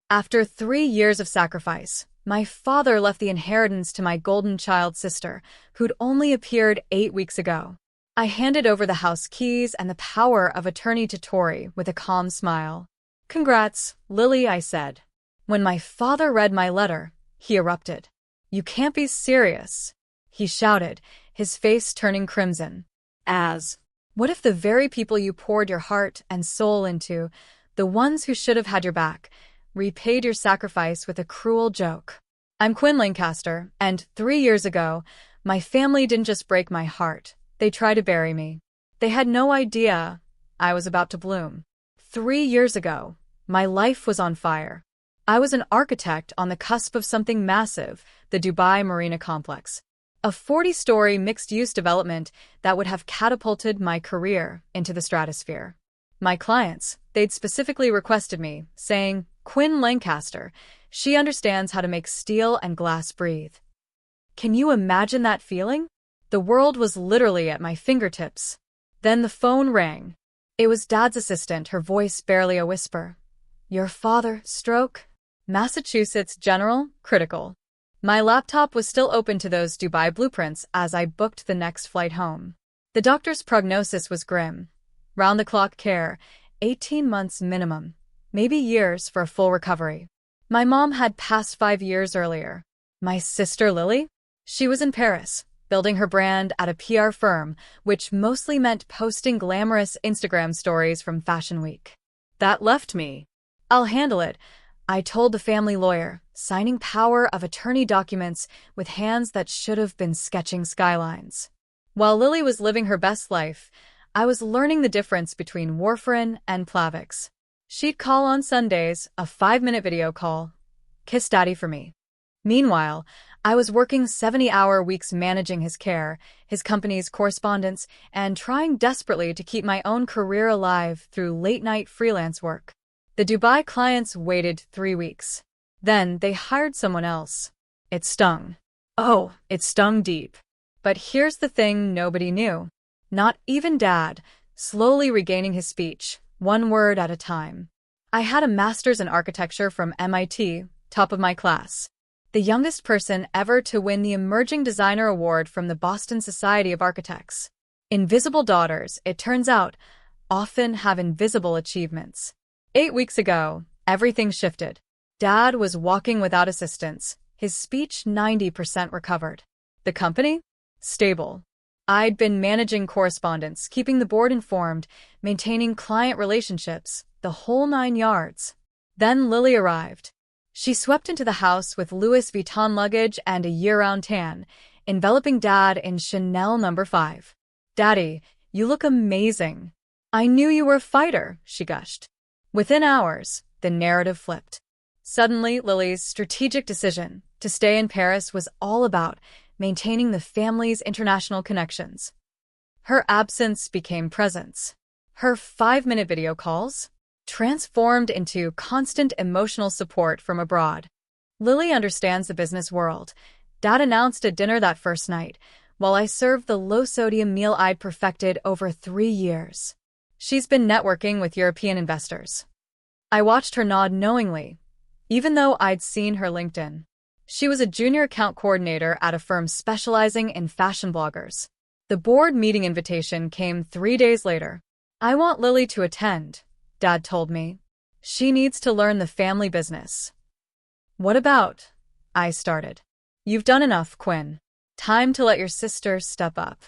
After 3 years of sacrifice, my father left the inheritance to my golden child sister, who'd only appeared 8 weeks ago. I handed over the house keys and the power of attorney to Tory with a calm smile. "Congrats, Lily," I said. When my father read my letter, he erupted. "You can't be serious," he shouted, his face turning crimson. What if the very people you poured your heart and soul into, the ones who should have had your back, repaid your sacrifice with a cruel joke? "I'm Quinn Lancaster, and 3 years ago, my family didn't just break my heart, they tried to bury me. They had no idea I was about to bloom. 3 years ago, my life was on fire. I was an architect on the cusp of something massive, the Dubai Marina Complex. A 40-story mixed-use development that would have catapulted my career into the stratosphere. My clients, they'd specifically requested me, saying, 'Quinn Lancaster, she understands how to make steel and glass breathe.' Can you imagine that feeling? The world was literally at my fingertips. Then the phone rang. It was Dad's assistant, her voice barely a whisper. 'Your father, stroke? Massachusetts General, critical.' My laptop was still open to those Dubai blueprints as I booked the next flight home. The doctor's prognosis was grim. Round-the-clock care, 18 months minimum, maybe years for a full recovery. My mom had passed 5 years earlier. My sister Lily? She was in Paris, building her brand at a PR firm, which mostly meant posting glamorous Instagram stories from Fashion Week. That left me. "I'll handle it," I told the family lawyer, signing power of attorney documents with hands that should have been sketching skylines. While Lily was living her best life, I was learning the difference between warfarin and Plavix. She'd call on Sundays, a 5-minute video call. "Kiss Daddy for me." Meanwhile, I was working 70-hour weeks managing his care, his company's correspondence, and trying desperately to keep my own career alive through late-night freelance work. The Dubai clients waited 3 weeks. Then they hired someone else. It stung. Oh, it stung deep. But here's the thing nobody knew. Not even Dad, slowly regaining his speech, one word at a time. I had a master's in architecture from MIT, top of my class. The youngest person ever to win the Emerging Designer Award from the Boston Society of Architects. Invisible daughters, it turns out, often have invisible achievements. 8 weeks ago, everything shifted. Dad was walking without assistance, his speech 90% recovered. The company? Stable. I'd been managing correspondence, keeping the board informed, maintaining client relationships, the whole 9 yards. Then Lily arrived. She swept into the house with Louis Vuitton luggage and a year-round tan, enveloping Dad in Chanel No. 5. "Daddy, you look amazing. I knew you were a fighter," she gushed. Within hours, the narrative flipped. Suddenly, Lily's strategic decision to stay in Paris was all about maintaining the family's international connections. Her absence became presence. Her 5-minute video calls transformed into constant emotional support from abroad. Lily understands the business world. Dad announced at dinner that first night, while I served the low-sodium meal I'd perfected over 3 years. She's been networking with European investors. I watched her nod knowingly, even though I'd seen her LinkedIn. She was a junior account coordinator at a firm specializing in fashion bloggers. The board meeting invitation came 3 days later. "I want Lily to attend," Dad told me. "She needs to learn the family business." "What about?" I started. "You've done enough, Quinn. Time to let your sister step up."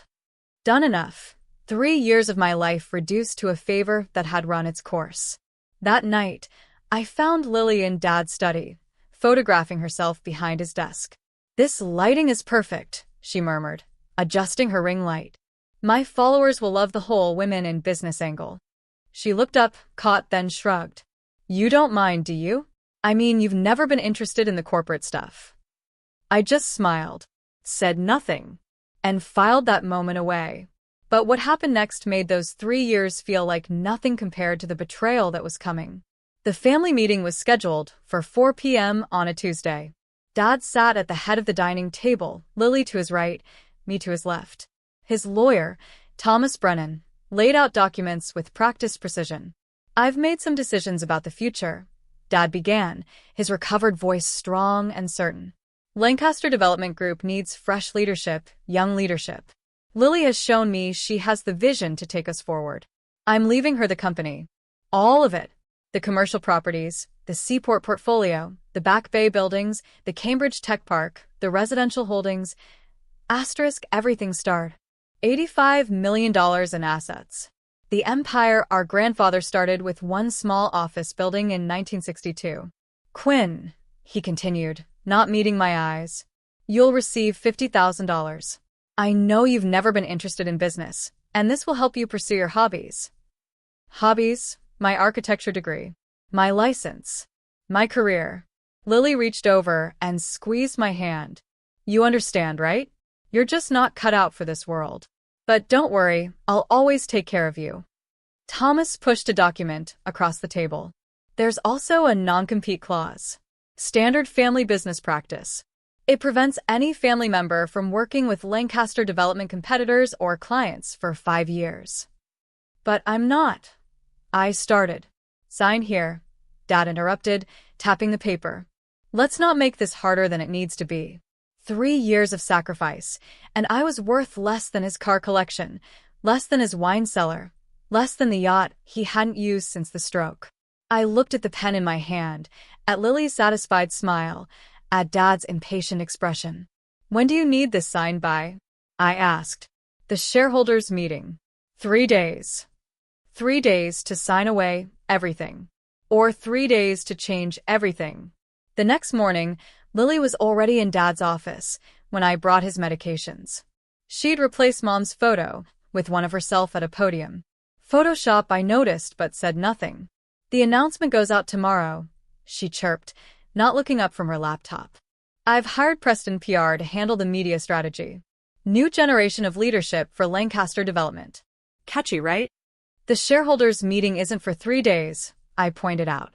Done enough. 3 years of my life reduced to a favor that had run its course. That night, I found Lily in Dad's study, photographing herself behind his desk. "This lighting is perfect," she murmured, adjusting her ring light. "My followers will love the whole women in business angle." She looked up, caught, then shrugged. "You don't mind, do you? I mean, you've never been interested in the corporate stuff." I just smiled, said nothing, and filed that moment away. But what happened next made those 3 years feel like nothing compared to the betrayal that was coming. The family meeting was scheduled for 4 p.m. on a Tuesday. Dad sat at the head of the dining table, Lily to his right, me to his left. His lawyer, Thomas Brennan, laid out documents with practiced precision. "I've made some decisions about the future," Dad began, his recovered voice strong and certain. Lancaster Development Group needs fresh leadership, young leadership. Lily has shown me she has the vision to take us forward. I'm leaving her the company. All of it. The commercial properties, the seaport portfolio, the Back Bay buildings, the Cambridge Tech Park, the residential holdings. Asterisk everything starred. $85 million in assets. The empire our grandfather started with one small office building in 1962. Quinn, he continued, not meeting my eyes. You'll receive $50,000. I know you've never been interested in business, and this will help you pursue your hobbies. Hobbies, my architecture degree, my license, my career. Lily reached over and squeezed my hand. You understand, right? You're just not cut out for this world. But don't worry, I'll always take care of you. Thomas pushed a document across the table. There's also a non-compete clause. Standard family business practice. It prevents any family member from working with Lancaster Development competitors or clients for 5 years. But I'm not. I started. Sign here. Dad interrupted, tapping the paper. Let's not make this harder than it needs to be. 3 years of sacrifice, and I was worth less than his car collection, less than his wine cellar, less than the yacht he hadn't used since the stroke. I looked at the pen in my hand, at Lily's satisfied smile, at Dad's impatient expression. When do you need this signed by? I asked. The shareholders' meeting. 3 days. 3 days to sign away everything. Or 3 days to change everything. The next morning, Lily was already in Dad's office when I brought his medications. She'd replaced Mom's photo with one of herself at a podium. Photoshop, I noticed, but said nothing. The announcement goes out tomorrow, she chirped, not looking up from her laptop. I've hired Preston PR to handle the media strategy. New generation of leadership for Lancaster Development. Catchy, right? The shareholders' meeting isn't for 3 days, I pointed out.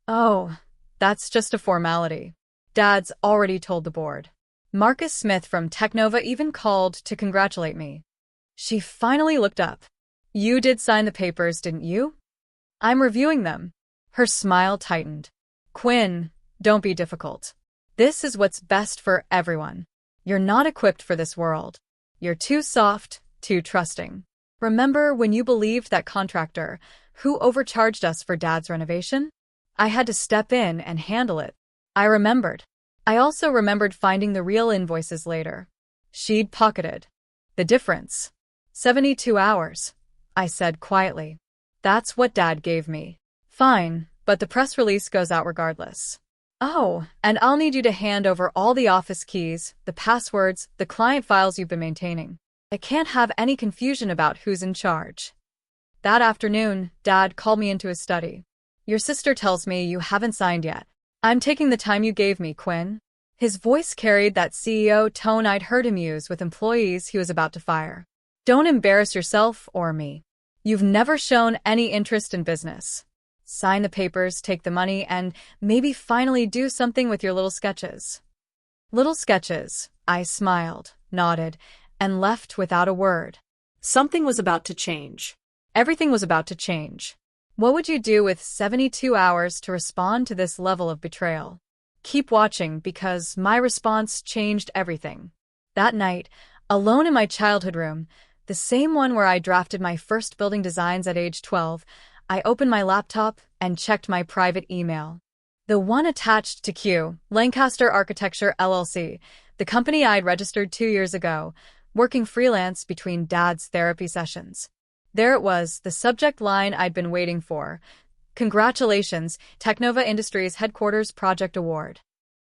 Oh, that's just a formality. Dad's already told the board. Marcus Smith from Technova even called to congratulate me. She finally looked up. You did sign the papers, didn't you? I'm reviewing them. Her smile tightened. Quinn, don't be difficult. This is what's best for everyone. You're not equipped for this world. You're too soft, too trusting. Remember when you believed that contractor who overcharged us for Dad's renovation? I had to step in and handle it. I remembered. I also remembered finding the real invoices later. She'd pocketed. The difference. 72 hours, I said quietly. That's what Dad gave me. Fine, but the press release goes out regardless. Oh, and I'll need you to hand over all the office keys, the passwords, the client files you've been maintaining. I can't have any confusion about who's in charge. That afternoon, Dad called me into his study. Your sister tells me you haven't signed yet. I'm taking the time you gave me, Quinn. His voice carried that CEO tone I'd heard him use with employees he was about to fire. Don't embarrass yourself or me. You've never shown any interest in business. Sign the papers, take the money, and maybe finally do something with your little sketches. Little sketches, I smiled, nodded, and left without a word. Something was about to change. Everything was about to change. What would you do with 72 hours to respond to this level of betrayal? Keep watching because my response changed everything. That night, alone in my childhood room, the same one where I drafted my first building designs at age 12, I opened my laptop and checked my private email. The one attached to Q, Lancaster Architecture LLC, the company I'd registered 2 years ago, working freelance between Dad's therapy sessions. There it was, the subject line I'd been waiting for. Congratulations, Technova Industries Headquarters Project Award.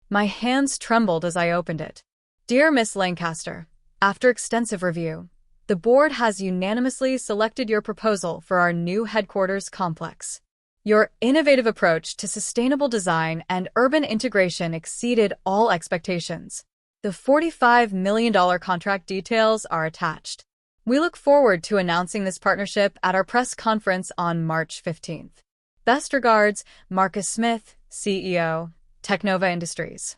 My hands trembled as I opened it. Dear Miss Lancaster, after extensive review, the board has unanimously selected your proposal for our new headquarters complex. Your innovative approach to sustainable design and urban integration exceeded all expectations. The $45 million contract details are attached. We look forward to announcing this partnership at our press conference on March 15th. Best regards, Marcus Smith, CEO, Technova Industries.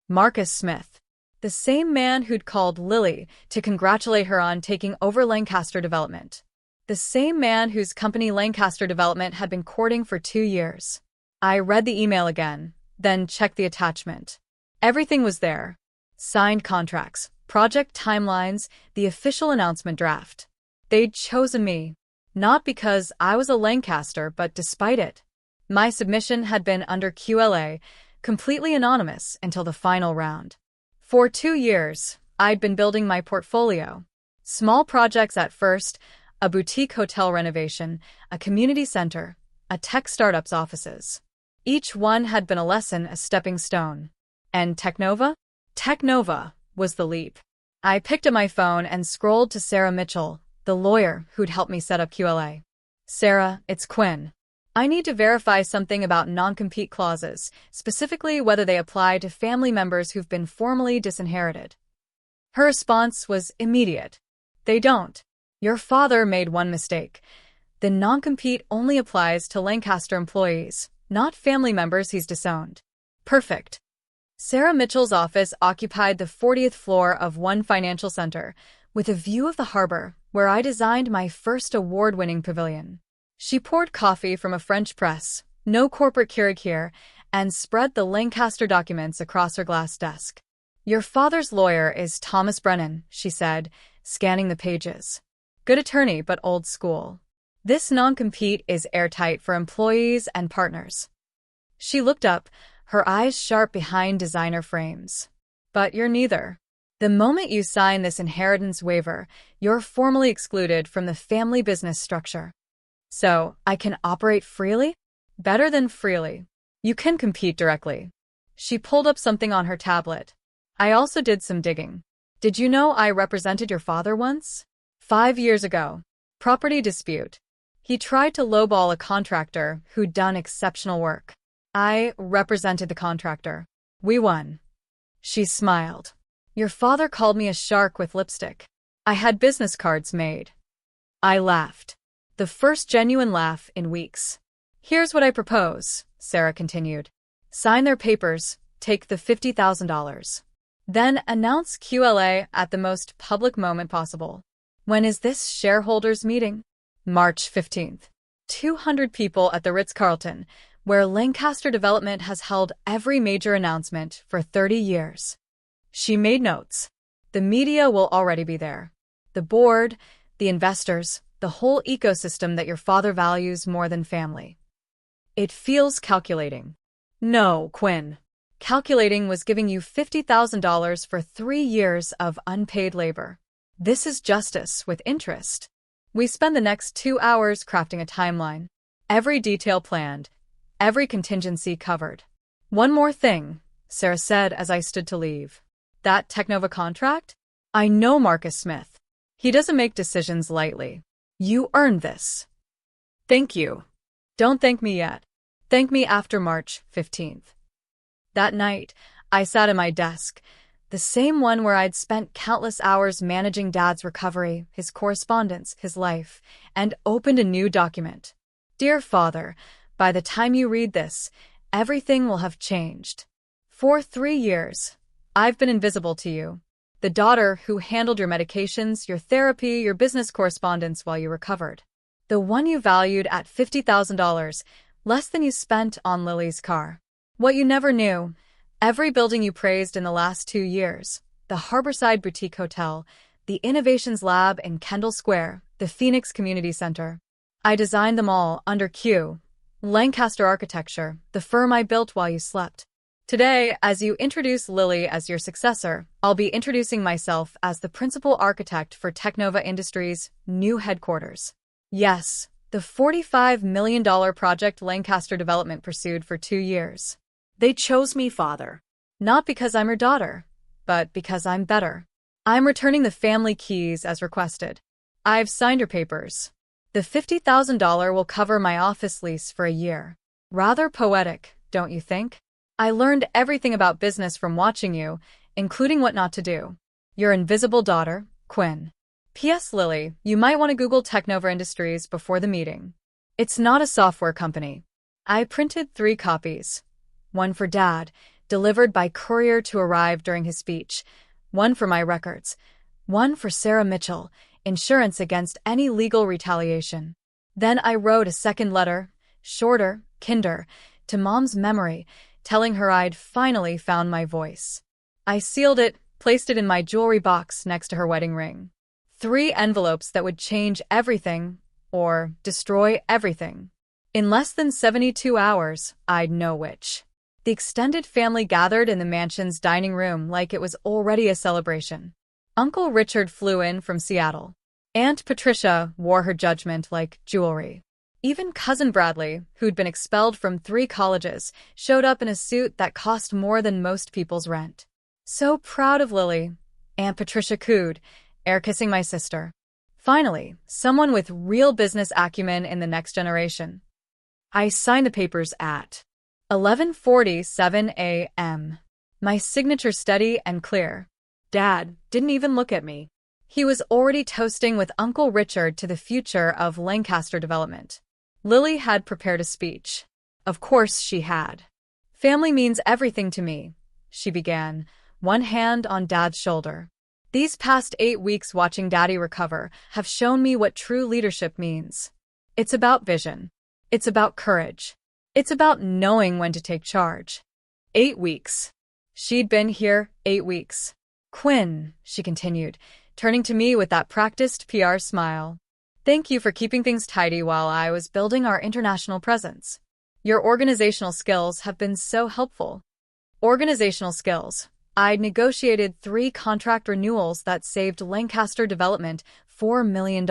Marcus Smith, the same man who'd called Lily to congratulate her on taking over Lancaster Development. The same man whose company Lancaster Development had been courting for 2 years. I read the email again, then checked the attachment. Everything was there. Signed contracts, project timelines, the official announcement draft. They'd chosen me, not because I was a Lancaster, but despite it. My submission had been under QLA, completely anonymous until the final round. For 2 years, I'd been building my portfolio. Small projects at first, a boutique hotel renovation, a community center, a tech startup's offices. Each one had been a lesson, a stepping stone. And Technova? Technova was the leap. I picked up my phone and scrolled to Sarah Mitchell, the lawyer who'd helped me set up QLA. Sarah, it's Quinn. I need to verify something about non-compete clauses, specifically whether they apply to family members who've been formally disinherited. Her response was immediate. They don't. Your father made one mistake. The non-compete only applies to Lancaster employees, not family members he's disowned. Perfect. Sarah Mitchell's office occupied the 40th floor of one financial center, with a view of the harbor, where I designed my first award-winning pavilion. She poured coffee from a French press, no corporate Keurig here, and spread the Lancaster documents across her glass desk. Your father's lawyer is Thomas Brennan, she said, scanning the pages. Good attorney, but old school. This non-compete is airtight for employees and partners. She looked up, her eyes sharp behind designer frames. But you're neither. The moment you sign this inheritance waiver, you're formally excluded from the family business structure. So, I can operate freely? Better than freely. You can compete directly. She pulled up something on her tablet. I also did some digging. Did you know I represented your father once? 5 years ago. Property dispute. He tried to lowball a contractor who'd done exceptional work. I represented the contractor. We won. She smiled. Your father called me a shark with lipstick. I had business cards made. I laughed. The first genuine laugh in weeks. Here's what I propose, Sarah continued. Sign their papers, take the $50,000. Then announce QLA at the most public moment possible. When is this shareholders meeting? March 15th. 200 people at the Ritz-Carlton, where Lancaster Development has held every major announcement for 30 years. She made notes. The media will already be there. The board, the investors, the whole ecosystem that your father values more than family. It feels calculating. No, Quinn. Calculating was giving you $50,000 for 3 years of unpaid labor. This is justice with interest. We spend the next 2 hours crafting a timeline. Every detail planned. Every contingency covered. One more thing, Sarah said as I stood to leave. That Technova contract? I know Marcus Smith. He doesn't make decisions lightly. You earned this. Thank you. Don't thank me yet. Thank me after March 15th. That night, I sat at my desk, the same one where I'd spent countless hours managing Dad's recovery, his correspondence, his life, and opened a new document. Dear Father, by the time you read this, everything will have changed. For 3 years, I've been invisible to you. The daughter who handled your medications, your therapy, your business correspondence while you recovered. The one you valued at $50,000, less than you spent on Lily's car. What you never knew, every building you praised in the last 2 years, the Harborside Boutique Hotel, the Innovations Lab in Kendall Square, the Phoenix Community Center. I designed them all under Q. Lancaster Architecture, the firm I built while you slept. Today, as you introduce Lily as your successor, I'll be introducing myself as the principal architect for Technova Industries' new headquarters. Yes, the $45 million project Lancaster Development pursued for 2 years. They chose me, Father. Not because I'm her daughter, but because I'm better. I'm returning the family keys as requested. I've signed her papers. The $50,000 will cover my office lease for a year. Rather poetic, don't you think? I learned everything about business from watching you, including what not to do. Your invisible daughter, Quinn. P.S. Lily, you might want to Google Technova Industries before the meeting. It's not a software company. I printed 3 copies. One for Dad, delivered by courier to arrive during his speech. One for my records. One for Sarah Mitchell, insurance against any legal retaliation. Then I wrote a second letter, shorter, kinder, to Mom's memory, telling her I'd finally found my voice. I sealed it, placed it in my jewelry box next to her wedding ring. 3 envelopes that would change everything, or destroy everything. In less than 72 hours, I'd know which. The extended family gathered in the mansion's dining room like it was already a celebration. Uncle Richard flew in from Seattle. Aunt Patricia wore her judgment like jewelry. Even Cousin Bradley, who'd been expelled from 3 colleges, showed up in a suit that cost more than most people's rent. So proud of Lily, Aunt Patricia cooed, air-kissing my sister. Finally, someone with real business acumen in the next generation. I signed the papers at 11:47 a.m. My signature steady and clear. Dad didn't even look at me. He was already toasting with Uncle Richard to the future of Lancaster development. Lily had prepared a speech. Of course she had. Family means everything to me, she began, one hand on Dad's shoulder. These past 8 weeks watching Daddy recover have shown me what true leadership means. It's about vision. It's about courage. It's about knowing when to take charge. 8 weeks. She'd been here 8 weeks. Quinn, she continued, turning to me with that practiced PR smile. Thank you for keeping things tidy while I was building our international presence. Your organizational skills have been so helpful. Organizational skills. I'd negotiated 3 contract renewals that saved Lancaster Development $4 million.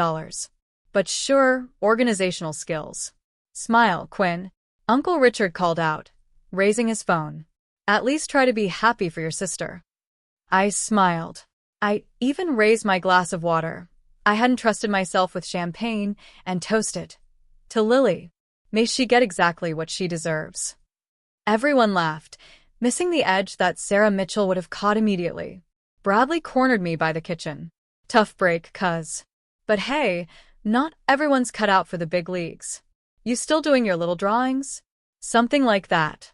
But sure, organizational skills. Smile, Quinn. Uncle Richard called out, raising his phone. At least try to be happy for your sister. I smiled. I even raised my glass of water. I hadn't trusted myself with champagne and toasted. To Lily. May she get exactly what she deserves. Everyone laughed, missing the edge that Sarah Mitchell would have caught immediately. Bradley cornered me by the kitchen. Tough break, cuz. But hey, not everyone's cut out for the big leagues. You still doing your little drawings? Something like that.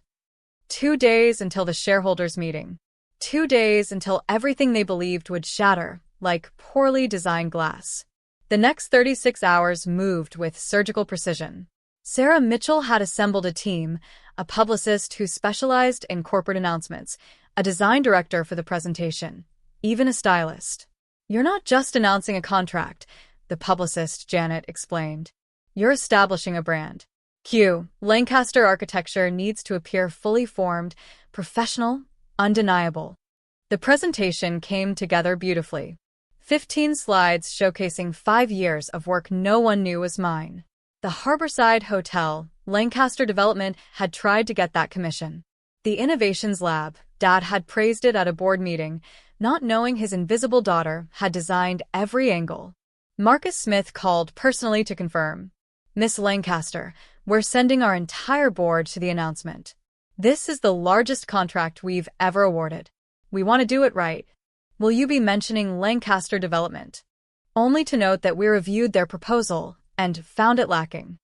2 days until the shareholders' meeting. 2 days until everything they believed would shatter, like poorly designed glass. The next 36 hours moved with surgical precision. Sarah Mitchell had assembled a team, a publicist who specialized in corporate announcements, a design director for the presentation, even a stylist. You're not just announcing a contract, the publicist Janet explained. You're establishing a brand. Lancaster architecture needs to appear fully formed, professional, undeniable. The presentation came together beautifully. 15 slides showcasing 5 years of work no one knew was mine. The Harborside Hotel, Lancaster Development, had tried to get that commission. The Innovations Lab, Dad had praised it at a board meeting, not knowing his invisible daughter had designed every angle. Marcus Smith called personally to confirm. Miss Lancaster, we're sending our entire board to the announcement. This is the largest contract we've ever awarded. We want to do it right. Will you be mentioning Lancaster Development? Only to note that we reviewed their proposal and found it lacking.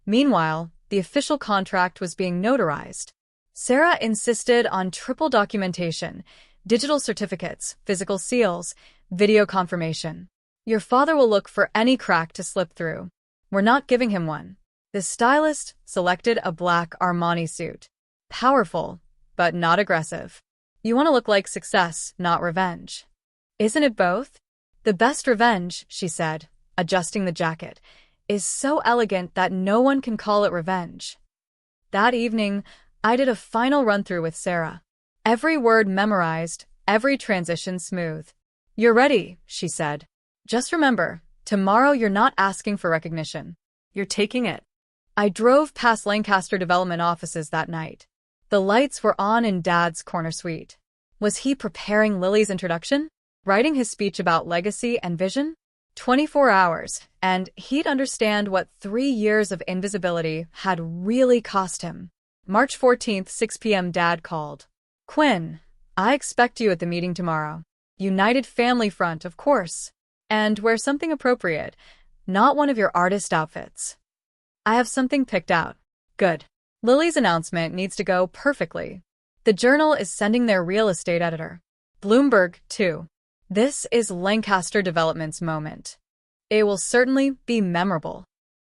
Meanwhile, the official contract was being notarized. Sarah insisted on triple documentation, digital certificates, physical seals, video confirmation. Your father will look for any crack to slip through. We're not giving him one. The stylist selected a black Armani suit. Powerful, but not aggressive. You want to look like success, not revenge. Isn't it both? The best revenge, she said, adjusting the jacket, is so elegant that no one can call it revenge. That evening, I did a final run-through with Sarah. Every word memorized, every transition smooth. You're ready, she said. Just remember, tomorrow you're not asking for recognition. You're taking it. I drove past Lancaster Development offices that night. The lights were on in Dad's corner suite. Was he preparing Lily's introduction? Writing his speech about legacy and vision? 24 hours, and he'd understand what 3 years of invisibility had really cost him. March 14th, 6 p.m. Dad called. Quinn, I expect you at the meeting tomorrow. United Family Front, of course. And wear something appropriate, not one of your artist outfits. I have something picked out. Good. Lily's announcement needs to go perfectly. The Journal is sending their real estate editor. Bloomberg, too. This is Lancaster Development's moment. It will certainly be memorable.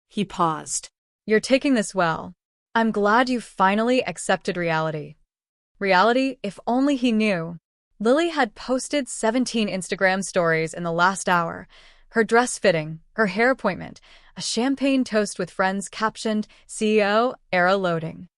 He paused. You're taking this well. I'm glad you finally accepted reality. Reality, if only he knew. Lily had posted 17 Instagram stories in the last hour. Her dress fitting, her hair appointment, a champagne toast with friends captioned CEO, era loading.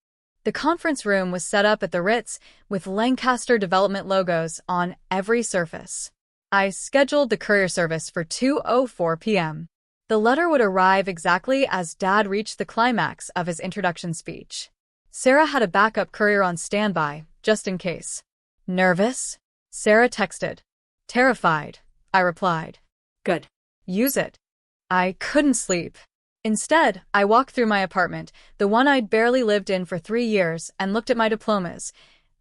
The conference room was set up at the Ritz with Lancaster Development logos on every surface. I scheduled the courier service for 2:04 p.m. The letter would arrive exactly as Dad reached the climax of his introduction speech. Sarah had a backup courier on standby, just in case. Nervous? Sarah texted. Terrified, I replied. Good. Use it. I couldn't sleep. Instead, I walked through my apartment, the one I'd barely lived in for 3 years, and looked at my diplomas.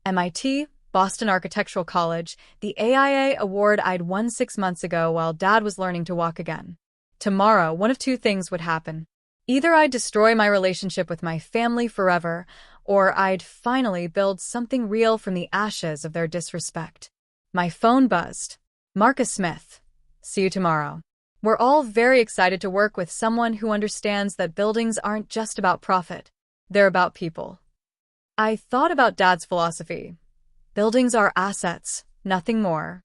MIT, Boston Architectural College, the AIA award I'd won 6 months ago while Dad was learning to walk again. Tomorrow, one of two things would happen. Either I'd destroy my relationship with my family forever, or I'd finally build something real from the ashes of their disrespect. My phone buzzed. Marcus Smith. See you tomorrow. We're all very excited to work with someone who understands that buildings aren't just about profit. They're about people. I thought about Dad's philosophy. Buildings are assets, nothing more.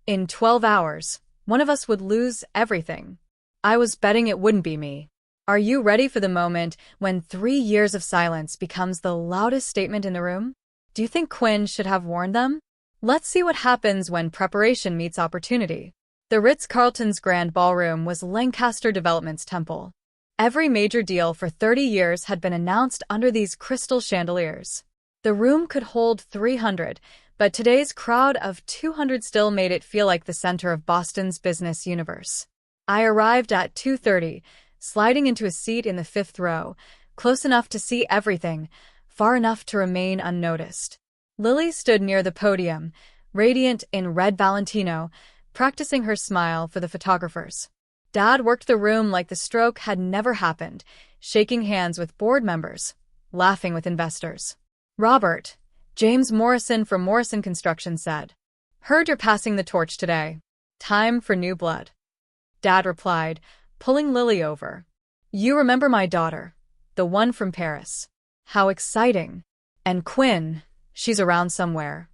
In 12 hours, one of us would lose everything. I was betting it wouldn't be me. Are you ready for the moment when 3 years of silence becomes the loudest statement in the room? Do you think Quinn should have warned them? Let's see what happens when preparation meets opportunity. The Ritz-Carlton's Grand Ballroom was Lancaster Development's temple. Every major deal for 30 years had been announced under these crystal chandeliers. The room could hold 300, but today's crowd of 200 still made it feel like the center of Boston's business universe. I arrived at 2:30, sliding into a seat in the 5th row, close enough to see everything, far enough to remain unnoticed. Lily stood near the podium, radiant in red Valentino, practicing her smile for the photographers. Dad worked the room like the stroke had never happened, shaking hands with board members, laughing with investors. Robert, James Morrison from Morrison Construction said, "Heard you're passing the torch today. Time for new blood." Dad replied, pulling Lily over. "You remember my daughter, the one from Paris. How exciting. And Quinn, she's around somewhere."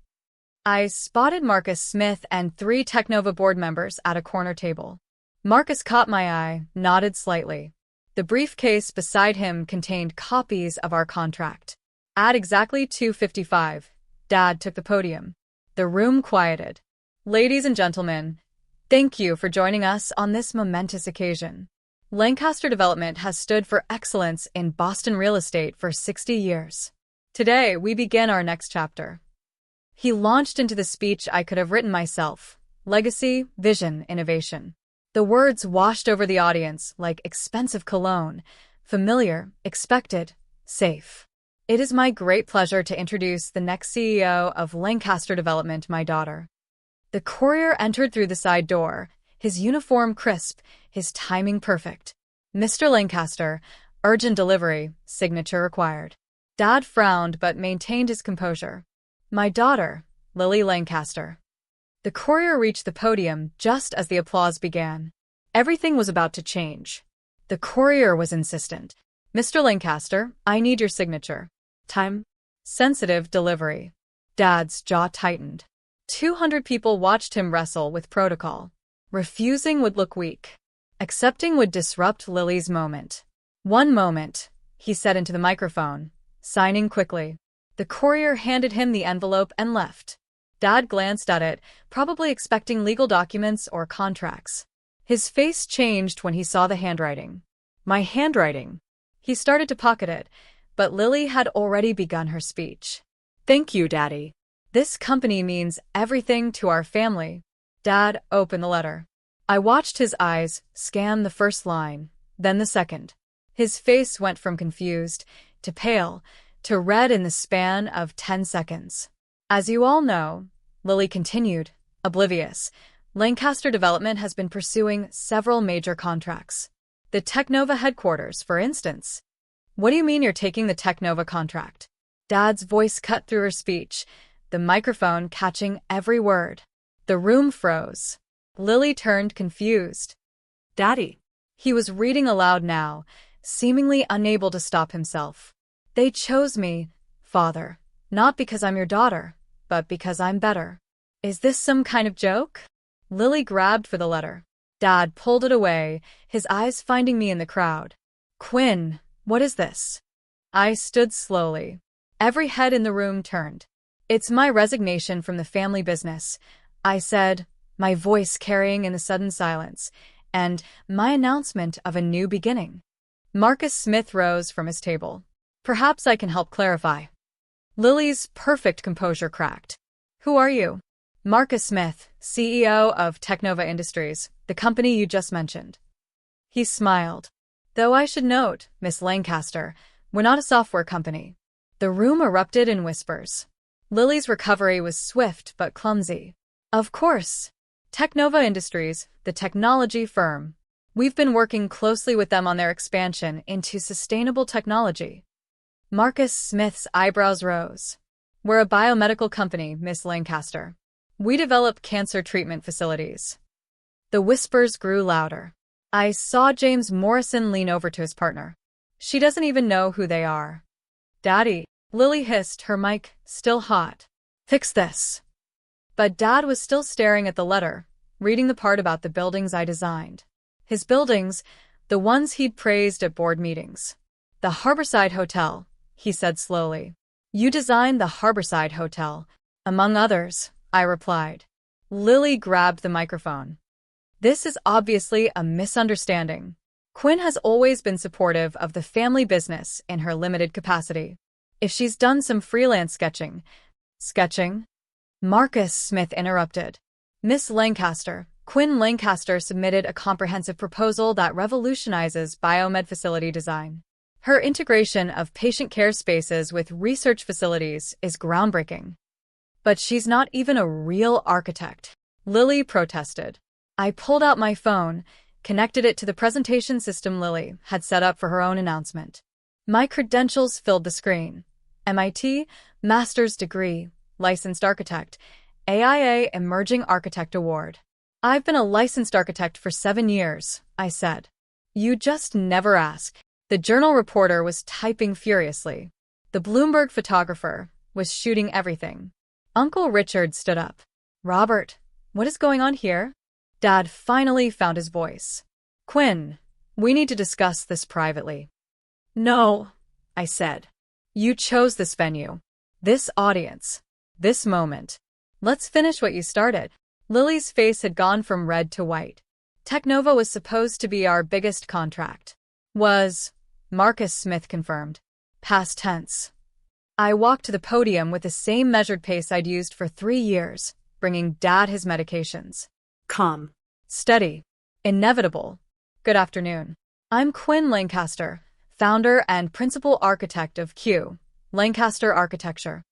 I spotted Marcus Smith and 3 Technova board members at a corner table. Marcus caught my eye, nodded slightly. The briefcase beside him contained copies of our contract. At exactly 2:55, Dad took the podium. The room quieted. "Ladies and gentlemen, thank you for joining us on this momentous occasion. Lancaster Development has stood for excellence in Boston real estate for 60 years. Today, we begin our next chapter." He launched into the speech I could have written myself. Legacy, vision, innovation. The words washed over the audience like expensive cologne. Familiar, expected, safe. It is my great pleasure to introduce the next CEO of Lancaster Development, my daughter. The courier entered through the side door, his uniform crisp, his timing perfect. "Mr. Lancaster, urgent delivery, signature required." Dad frowned but maintained his composure. "My daughter, Lily Lancaster." The courier reached the podium just as the applause began. Everything was about to change. The courier was insistent. "Mr. Lancaster, I need your signature." Time. Sensitive delivery. Dad's jaw tightened. 200 people watched him wrestle with protocol. Refusing would look weak. Accepting would disrupt Lily's moment. "One moment," he said into the microphone, signing quickly. The courier handed him the envelope and left. Dad glanced at it, probably expecting legal documents or contracts. His face changed when he saw the handwriting. My handwriting. He started to pocket it, but Lily had already begun her speech. "Thank you, Daddy. This company means everything to our family." Dad opened the letter. I watched his eyes scan the first line, then the second. His face went from confused to pale to red in the span of 10 seconds. "As you all know," Lily continued, oblivious, "Lancaster Development has been pursuing several major contracts. The Technova headquarters, for instance." "What do you mean you're taking the Technova contract?" Dad's voice cut through her speech, the microphone catching every word. The room froze. Lily turned confused. "Daddy." He was reading aloud now, seemingly unable to stop himself. They chose me, father, not because I'm your daughter, but because I'm better. Is this some kind of joke? Lily grabbed for the letter. Dad pulled it away, his eyes finding me in the crowd. Quinn, what is this? I stood slowly. Every head in the room turned. It's my resignation from the family business, I said, my voice carrying in the sudden silence, and my announcement of a new beginning. Marcus Smith rose from his table. Perhaps I can help clarify. Lily's perfect composure cracked. Who are you? Marcus Smith, CEO of Technova Industries, the company you just mentioned. He smiled. Though I should note, Miss Lancaster, we're not a software company. The room erupted in whispers. Lily's recovery was swift but clumsy. Of course. Technova Industries, the technology firm. We've been working closely with them on their expansion into sustainable technology. Marcus Smith's eyebrows rose. We're a biomedical company, Miss Lancaster. We develop cancer treatment facilities. The whispers grew louder. I saw James Morrison lean over to his partner. She doesn't even know who they are. Daddy, Lily hissed, her mic still hot. Fix this. But Dad was still staring at the letter, reading the part about the buildings I designed. His buildings, the ones he'd praised at board meetings. The Harborside Hotel, he said slowly. You designed the Harborside Hotel, among others, I replied. Lily grabbed the microphone. This is obviously a misunderstanding. Quinn has always been supportive of the family business in her limited capacity. If she's done some freelance sketching. Sketching? Marcus Smith interrupted. Miss Lancaster, Quinn Lancaster submitted a comprehensive proposal that revolutionizes biomed facility design. Her integration of patient care spaces with research facilities is groundbreaking. But she's not even a real architect, Lily protested. I pulled out my phone, connected it to the presentation system Lily had set up for her own announcement. My credentials filled the screen. MIT, Master's Degree, Licensed Architect, AIA Emerging Architect Award. I've been a licensed architect for 7 years, I said. You just never ask. The journal reporter was typing furiously. The Bloomberg photographer was shooting everything. Uncle Richard stood up. Robert, what is going on here? Dad finally found his voice. Quinn, we need to discuss this privately. No, I said. You chose this venue, this audience, this moment. Let's finish what you started. Lily's face had gone from red to white. Technova was supposed to be our biggest contract. Was, Marcus Smith confirmed. Past tense. I walked to the podium with the same measured pace I'd used for 3 years, bringing Dad his medications. Calm. Steady. Inevitable. Good afternoon. I'm Quinn Lancaster, founder and principal architect of Q, Lancaster Architecture.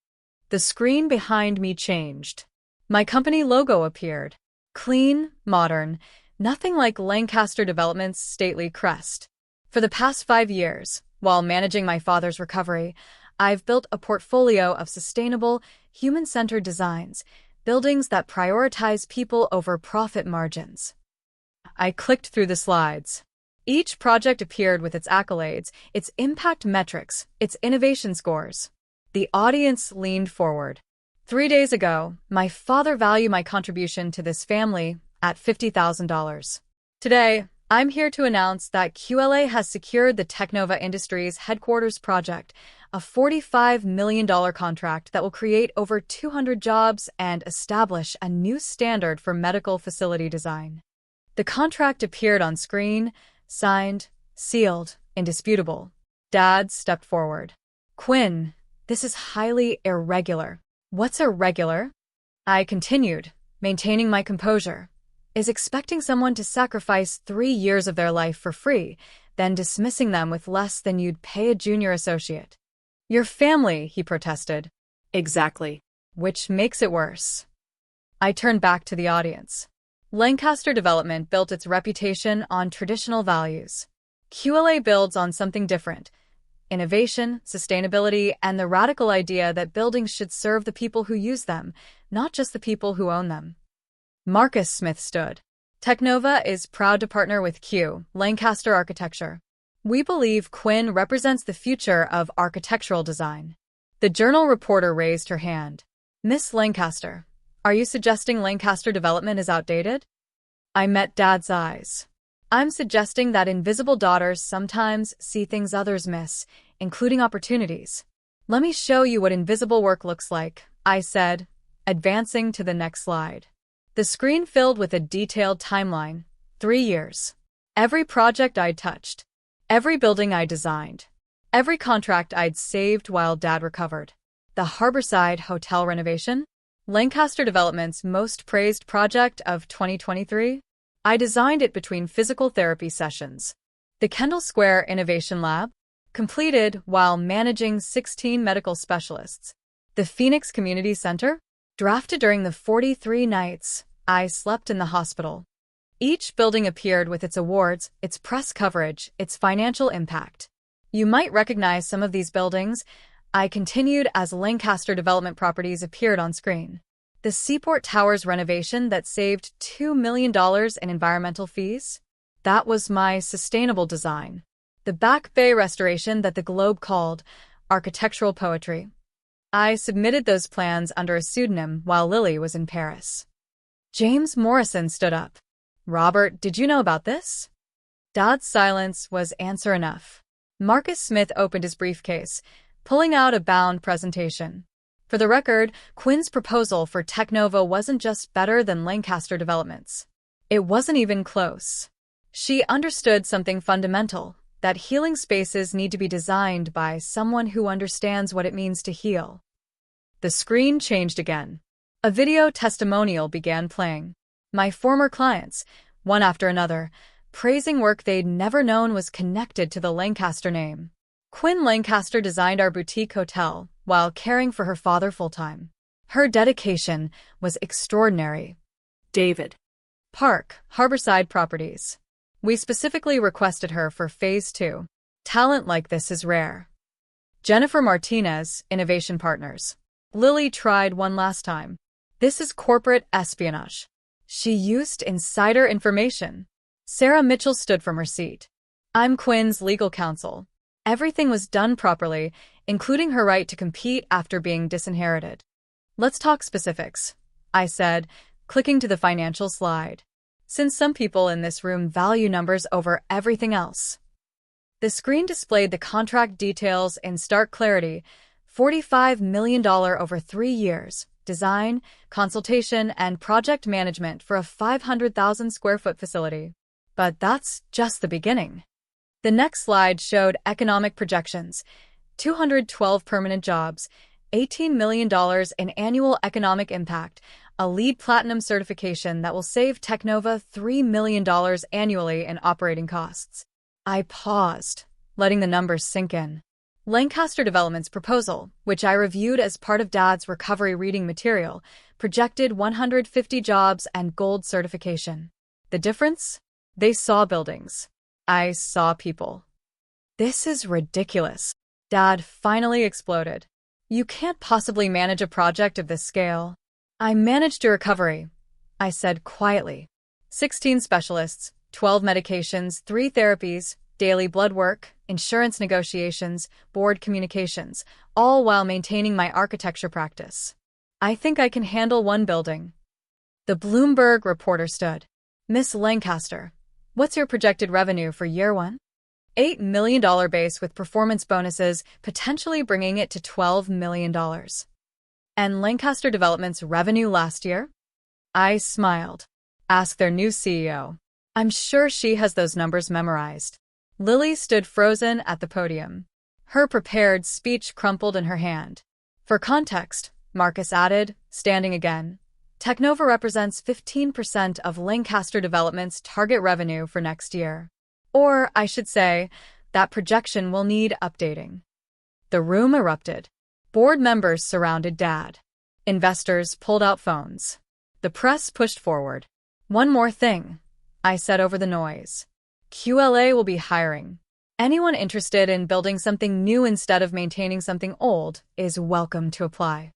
The screen behind me changed. My company logo appeared. Clean, modern, nothing like Lancaster Development's stately crest. For the past 5 years, while managing my father's recovery, I've built a portfolio of sustainable, human-centered designs, buildings that prioritize people over profit margins. I clicked through the slides. Each project appeared with its accolades, its impact metrics, its innovation scores. The audience leaned forward. 3 days ago, my father valued my contribution to this family at $50,000. Today, I'm here to announce that QLA has secured the Technova Industries headquarters project, a $45 million contract that will create over 200 jobs and establish a new standard for medical facility design. The contract appeared on screen, signed, sealed, indisputable. Dad stepped forward. Quinn, this is highly irregular. What's irregular? I continued, maintaining my composure. Is expecting someone to sacrifice 3 years of their life for free, then dismissing them with less than you'd pay a junior associate. Your family, he protested. Exactly. Which makes it worse. I turned back to the audience. Lancaster Development built its reputation on traditional values. QLA builds on something different. Innovation, sustainability, and the radical idea that buildings should serve the people who use them, not just the people who own them. Marcus Smith stood. Technova is proud to partner with Q, Lancaster Architecture. We believe Quinn represents the future of architectural design. The journal reporter raised her hand. Miss Lancaster, are you suggesting Lancaster development is outdated? I met Dad's eyes. I'm suggesting that invisible daughters sometimes see things others miss, including opportunities. Let me show you what invisible work looks like, I said, advancing to the next slide. The screen filled with a detailed timeline, 3 years. Every project I'd touched, every building I designed, every contract I'd saved while Dad recovered. The Harborside Hotel renovation, Lancaster Development's most praised project of 2023. I designed it between physical therapy sessions. The Kendall Square Innovation Lab, completed while managing 16 medical specialists. The Phoenix Community Center, drafted during the 43 nights I slept in the hospital. Each building appeared with its awards, its press coverage, its financial impact. You might recognize some of these buildings. I continued as Lancaster Development properties appeared on screen. The Seaport Towers renovation that saved $2 million in environmental fees? That was my sustainable design. The Back Bay restoration that the Globe called architectural poetry. I submitted those plans under a pseudonym while Lily was in Paris. James Morrison stood up. Robert, did you know about this? Dad's silence was answer enough. Marcus Smith opened his briefcase, pulling out a bound presentation. For the record, Quinn's proposal for Technova wasn't just better than Lancaster Development's. It wasn't even close. She understood something fundamental, that healing spaces need to be designed by someone who understands what it means to heal. The screen changed again. A video testimonial began playing. My former clients, one after another, praising work they'd never known was connected to the Lancaster name. Quinn Lancaster designed our boutique hotel while caring for her father full-time. Her dedication was extraordinary. David. Park, Harborside Properties. We specifically requested her for Phase 2. Talent like this is rare. Jennifer Martinez, Innovation Partners. Lily tried one last time. This is corporate espionage. She used insider information. Sarah Mitchell stood from her seat. I'm Quinn's legal counsel. Everything was done properly, including her right to compete after being disinherited. Let's talk specifics, I said, clicking to the financial slide. Since some people in this room value numbers over everything else. The screen displayed the contract details in stark clarity. $45 million over 3 years, design, consultation, and project management for a 500,000 square foot facility. But that's just the beginning. The next slide showed economic projections, 212 permanent jobs, $18 million in annual economic impact, a LEED Platinum certification that will save Technova $3 million annually in operating costs. I paused, letting the numbers sink in. Lancaster Development's proposal, which I reviewed as part of Dad's recovery reading material, projected 150 jobs and gold certification. The difference? They saw buildings. I saw people. This is ridiculous. Dad finally exploded. You can't possibly manage a project of this scale. I managed your recovery, I said quietly. 16 specialists, 12 medications, 3 therapies, daily blood work, insurance negotiations, board communications, all while maintaining my architecture practice. I think I can handle one building. The Bloomberg reporter stood. Miss Lancaster, what's your projected revenue for year 1? $8 million base with performance bonuses, potentially bringing it to $12 million. And Lancaster Development's revenue last year? I smiled. Ask their new CEO. I'm sure she has those numbers memorized. Lily stood frozen at the podium. Her prepared speech crumpled in her hand. For context, Marcus added, standing again, Technova represents 15% of Lancaster Development's target revenue for next year. Or, I should say, that projection will need updating. The room erupted. Board members surrounded Dad. Investors pulled out phones. The press pushed forward. One more thing, I said over the noise. QLA will be hiring. Anyone interested in building something new instead of maintaining something old is welcome to apply.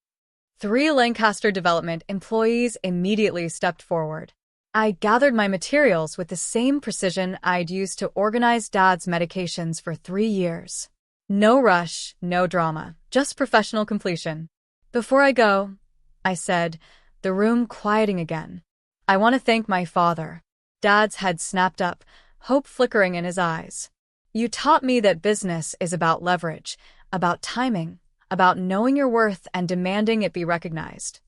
3 Lancaster Development employees immediately stepped forward. I gathered my materials with the same precision I'd used to organize Dad's medications for 3 years. No rush, no drama, just professional completion. Before I go, I said, the room quieting again, I want to thank my father. Dad's head snapped up, hope flickering in his eyes. You taught me that business is about leverage, about timing, about knowing your worth and demanding it be recognized.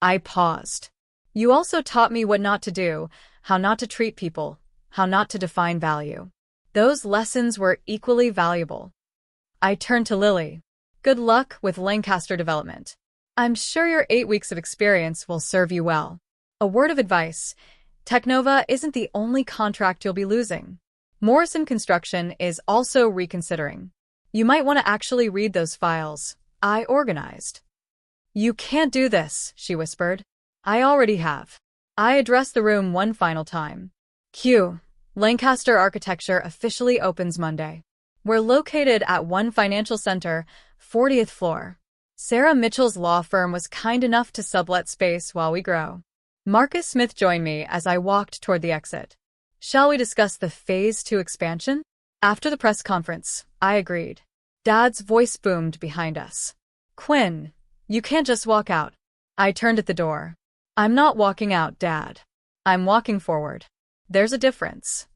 I paused. You also taught me what not to do, how not to treat people, how not to define value. Those lessons were equally valuable. I turned to Lily. Good luck with Lancaster development. I'm sure your 8 weeks of experience will serve you well. A word of advice. Technova isn't the only contract you'll be losing. Morrison Construction is also reconsidering. You might want to actually read those files I organized. You can't do this, she whispered. I already have. I addressed the room one final time. Q. Lancaster Architecture officially opens Monday. We're located at One Financial Center, 40th floor. Sarah Mitchell's law firm was kind enough to sublet space while we grow. Marcus Smith joined me as I walked toward the exit. Shall we discuss the Phase 2 expansion? After the press conference, I agreed. Dad's voice boomed behind us. Quinn, you can't just walk out. I turned at the door. I'm not walking out, Dad. I'm walking forward. There's a difference.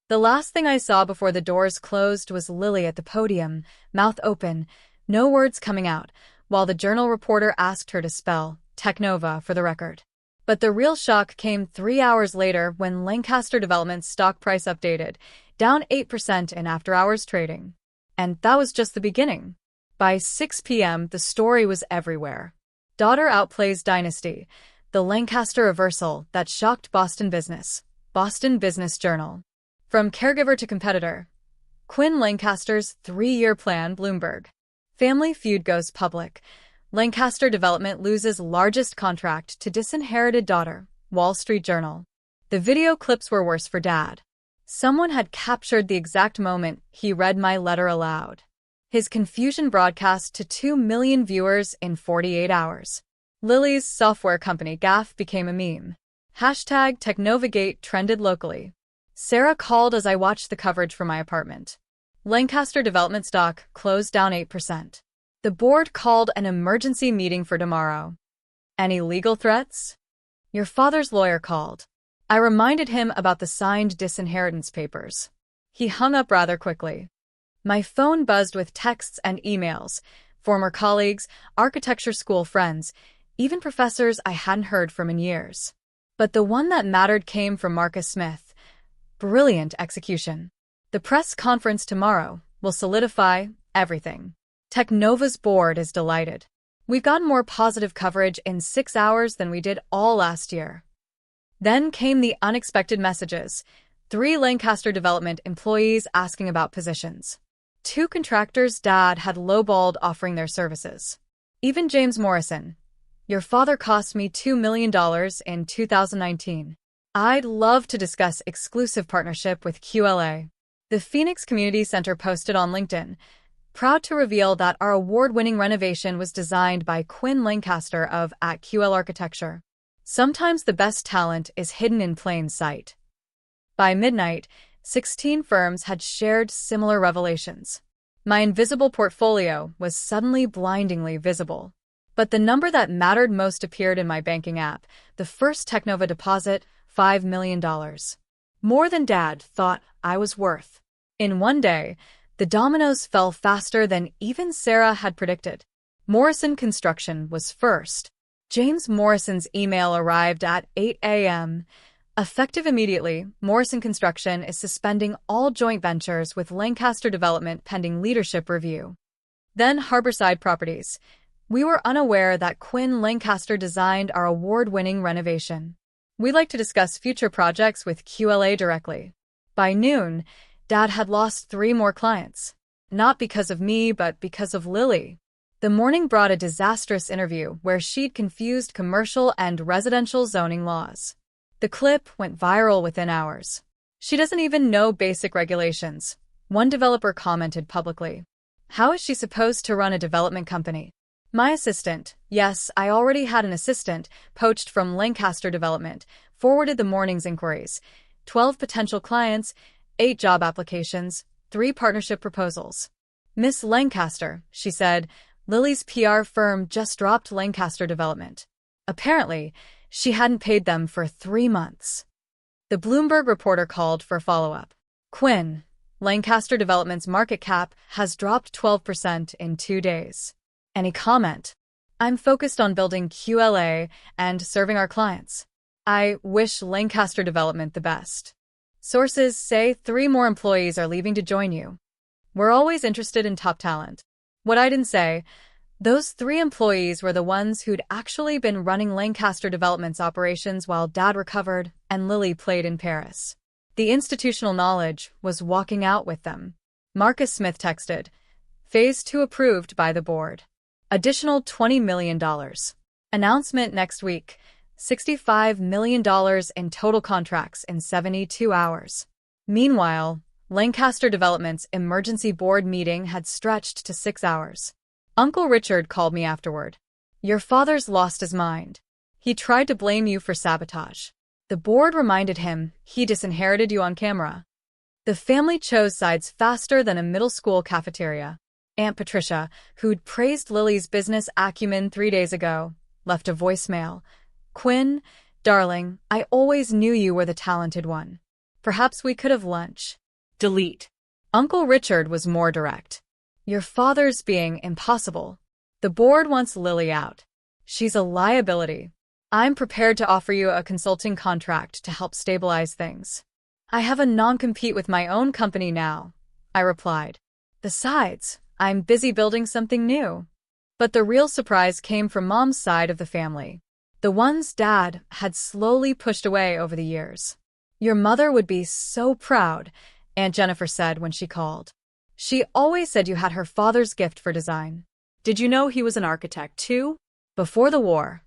The last thing I saw before the doors closed was Lily at the podium, mouth open, no words coming out, while the journal reporter asked her to spell Technova for the record. But the real shock came 3 hours later when Lancaster Development's stock price updated, down 8% in after-hours trading. And that was just the beginning. By 6 p.m., the story was everywhere. Daughter outplays dynasty, the Lancaster reversal that shocked Boston Business Journal. From caregiver to competitor. Quinn Lancaster's 3-year plan, Bloomberg. Family feud goes public. Lancaster Development loses largest contract to disinherited daughter, Wall Street Journal. The video clips were worse for Dad. Someone had captured the exact moment he read my letter aloud. His confusion broadcast to 2 million viewers in 48 hours. Lily's software company gaffe became a meme. Hashtag Technovagate trended locally. Sarah called as I watched the coverage from my apartment. Lancaster Development stock closed down 8%. The board called an emergency meeting for tomorrow. Any legal threats? Your father's lawyer called. I reminded him about the signed disinheritance papers. He hung up rather quickly. My phone buzzed with texts and emails, former colleagues, architecture school friends, even professors I hadn't heard from in years. But the one that mattered came from Marcus Smith. Brilliant execution. The press conference tomorrow will solidify everything. Technova's board is delighted. We've gotten more positive coverage in 6 hours than we did all last year. Then came the unexpected messages. 3 Lancaster Development employees asking about positions. 2 contractors Dad had lowballed offering their services. Even James Morrison. Your father cost me $2 million in 2019. I'd love to discuss exclusive partnership with QLA. The Phoenix Community Center posted on LinkedIn, proud to reveal that our award-winning renovation was designed by Quinn Lancaster of at QL Architecture. Sometimes the best talent is hidden in plain sight. By midnight, 16 firms had shared similar revelations. My invisible portfolio was suddenly blindingly visible. But the number that mattered most appeared in my banking app, the first Technova deposit, $5 million. More than Dad thought I was worth. In one day, the dominoes fell faster than even Sarah had predicted. Morrison Construction was first. James Morrison's email arrived at 8 a.m. Effective immediately, Morrison Construction is suspending all joint ventures with Lancaster Development pending leadership review. Then Harborside Properties. We were unaware that Quinn Lancaster designed our award-winning renovation. We'd like to discuss future projects with QLA directly. By noon, Dad had lost 3 more clients. Not because of me, but because of Lily. The morning brought a disastrous interview where she'd confused commercial and residential zoning laws. The clip went viral within hours. She doesn't even know basic regulations, one developer commented publicly. How is she supposed to run a development company? My assistant, yes, I already had an assistant, poached from Lancaster Development, forwarded the morning's inquiries. 12 potential clients, 8 job applications, 3 partnership proposals. Miss Lancaster, she said, Lily's PR firm just dropped Lancaster Development. Apparently, she hadn't paid them for 3 months. The Bloomberg reporter called for follow-up. Quinn, Lancaster Development's market cap has dropped 12% in 2 days. Any comment? I'm focused on building QLA and serving our clients. I wish Lancaster Development the best. Sources say 3 more employees are leaving to join you. We're always interested in top talent. What I didn't say, those 3 employees were the ones who'd actually been running Lancaster Development's operations while Dad recovered and Lily played in Paris. The institutional knowledge was walking out with them. Marcus Smith texted, Phase 2 approved by the board. Additional $20 million. Announcement next week. $65 million in total contracts in 72 hours. Meanwhile, Lancaster Development's emergency board meeting had stretched to 6 hours. Uncle Richard called me afterward. Your father's lost his mind. He tried to blame you for sabotage. The board reminded him he disinherited you on camera. The family chose sides faster than a middle school cafeteria. Aunt Patricia, who'd praised Lily's business acumen 3 days ago, left a voicemail. Quinn, darling, I always knew you were the talented one. Perhaps we could have lunch. Delete. Uncle Richard was more direct. Your father's being impossible. The board wants Lily out. She's a liability. I'm prepared to offer you a consulting contract to help stabilize things. I have a non-compete with my own company now, I replied. Besides, I'm busy building something new. But the real surprise came from Mom's side of the family. The ones Dad had slowly pushed away over the years. Your mother would be so proud, Aunt Jennifer said when she called. She always said you had her father's gift for design. Did you know he was an architect too? Before the war.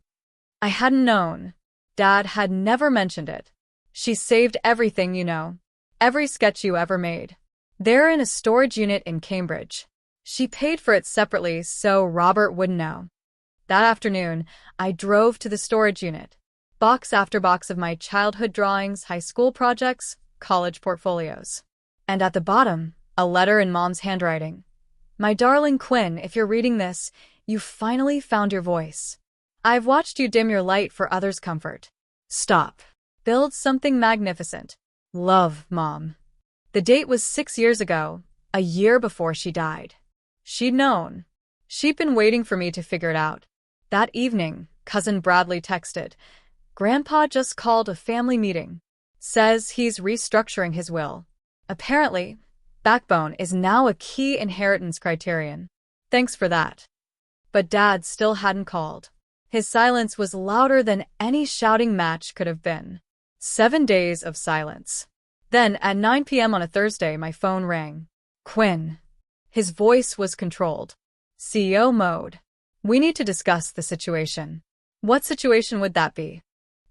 I hadn't known. Dad had never mentioned it. She saved everything, you know. Every sketch you ever made. They're in a storage unit in Cambridge. She paid for it separately so Robert wouldn't know. That afternoon, I drove to the storage unit. Box after box of my childhood drawings, high school projects, college portfolios. And at the bottom, a letter in Mom's handwriting. My darling Quinn, if you're reading this, you finally found your voice. I've watched you dim your light for others' comfort. Stop. Build something magnificent. Love, Mom. The date was 6 years ago, a year before she died. She'd known. She'd been waiting for me to figure it out. That evening, Cousin Bradley texted, Grandpa just called a family meeting. Says he's restructuring his will. Apparently, backbone is now a key inheritance criterion. Thanks for that. But Dad still hadn't called. His silence was louder than any shouting match could have been. 7 days of silence. Then, at 9 p.m. on a Thursday, my phone rang. Quinn. His voice was controlled. CEO mode. We need to discuss the situation. What situation would that be?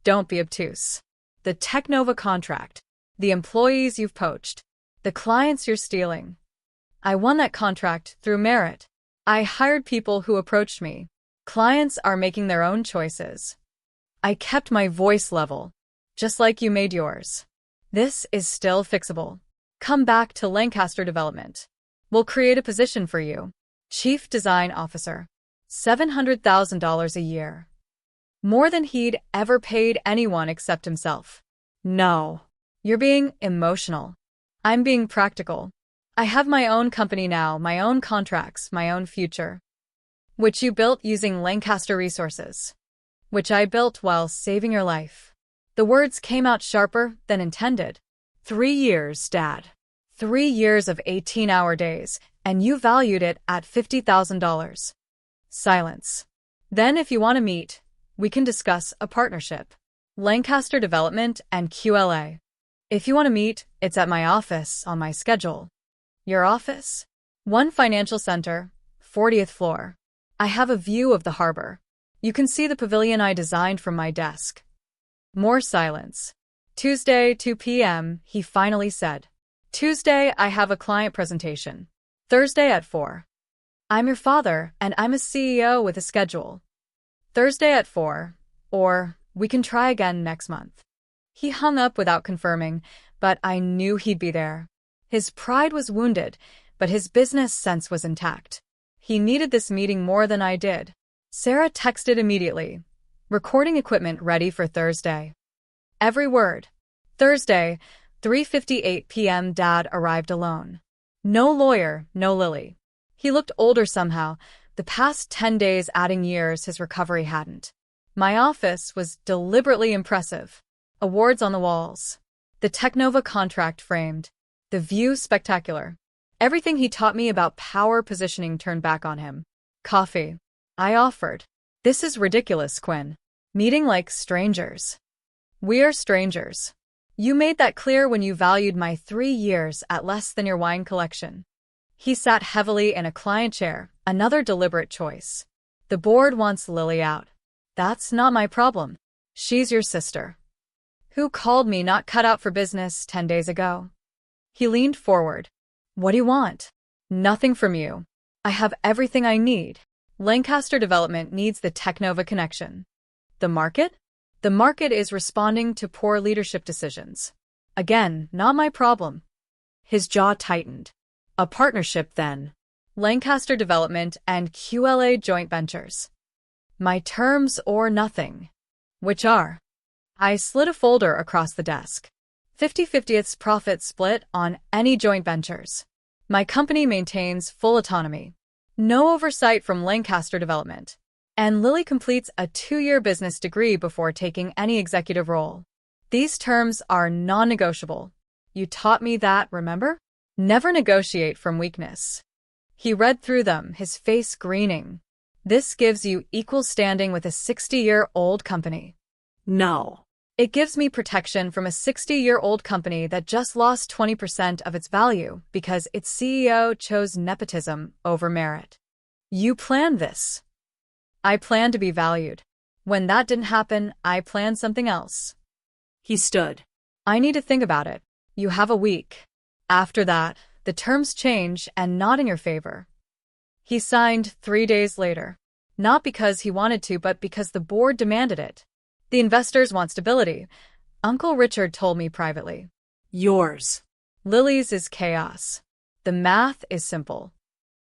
Don't be obtuse. The Technova contract. The employees you've poached. The clients you're stealing. I won that contract through merit. I hired people who approached me. Clients are making their own choices. I kept my voice level, just like you made yours. This is still fixable. Come back to Lancaster Development. We'll create a position for you. Chief Design Officer. $700,000 a year. More than he'd ever paid anyone except himself. No. You're being emotional. I'm being practical. I have my own company now, my own contracts, my own future. Which you built using Lancaster resources. Which I built while saving your life. The words came out sharper than intended. 3 years, Dad. 3 years of 18-hour days, and you valued it at $50,000. Silence. Then if you want to meet, we can discuss a partnership. Lancaster Development and QLA. If you want to meet, it's at my office on my schedule. Your office? One Financial Center, 40th floor. I have a view of the harbor. You can see the pavilion I designed from my desk. More silence. Tuesday, 2 p.m., he finally said. Tuesday, I have a client presentation. Thursday at 4. I'm your father, and I'm a CEO with a schedule. Thursday at 4, or we can try again next month. He hung up without confirming, but I knew he'd be there. His pride was wounded, but his business sense was intact. He needed this meeting more than I did. Sarah texted immediately. Recording equipment ready for Thursday. Every word. Thursday, 3:58 p.m. Dad arrived alone. No lawyer, no Lily. He looked older somehow, the past 10 days adding years his recovery hadn't. My office was deliberately impressive. Awards on the walls. The Technova contract framed. The view spectacular. Everything he taught me about power positioning turned back on him. Coffee. I offered. This is ridiculous, Quinn. Meeting like strangers. We're strangers. You made that clear when you valued my 3 years at less than your wine collection. He sat heavily in a client chair, another deliberate choice. The board wants Lily out. That's not my problem. She's your sister. Who called me not cut out for business 10 days ago? He leaned forward. What do you want? Nothing from you. I have everything I need. Lancaster Development needs the Technova connection. The market? The market is responding to poor leadership decisions. Again, not my problem. His jaw tightened. A partnership, then. Lancaster Development and QLA joint ventures. My terms or nothing. Which are? I slid a folder across the desk. 50/50ths profit split on any joint ventures. My company maintains full autonomy. No oversight from Lancaster Development. And Lily completes a 2-year business degree before taking any executive role. These terms are non-negotiable. You taught me that, remember? Never negotiate from weakness. He read through them, his face greening. This gives you equal standing with a 60-year-old company. No. It gives me protection from a 60-year-old company that just lost 20% of its value because its CEO chose nepotism over merit. You planned this. I planned to be valued. When that didn't happen, I planned something else. He stood. I need to think about it. You have a week. After that, the terms change and not in your favor. He signed 3 days later. Not because he wanted to, but because the board demanded it. The investors want stability. Uncle Richard told me privately. Yours. Lily's is chaos. The math is simple.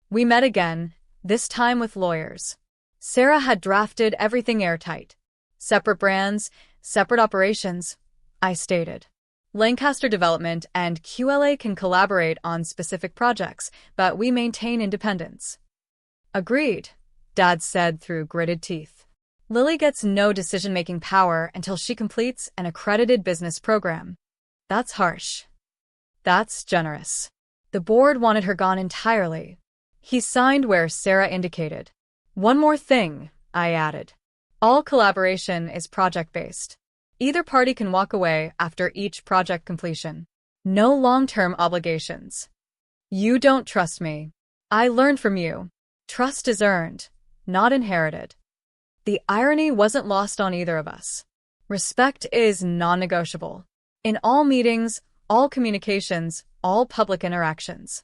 We met again, this time with lawyers. Sarah had drafted everything airtight. Separate brands, separate operations, I stated. Lancaster Development and QLA can collaborate on specific projects, but we maintain independence. Agreed, Dad said through gritted teeth. Lily gets no decision-making power until she completes an accredited business program. That's harsh. That's generous. The board wanted her gone entirely. He signed where Sarah indicated. One more thing, I added. All collaboration is project-based. Either party can walk away after each project completion. No long-term obligations. You don't trust me. I learned from you. Trust is earned, not inherited. The irony wasn't lost on either of us. Respect is non-negotiable. In all meetings, all communications, all public interactions.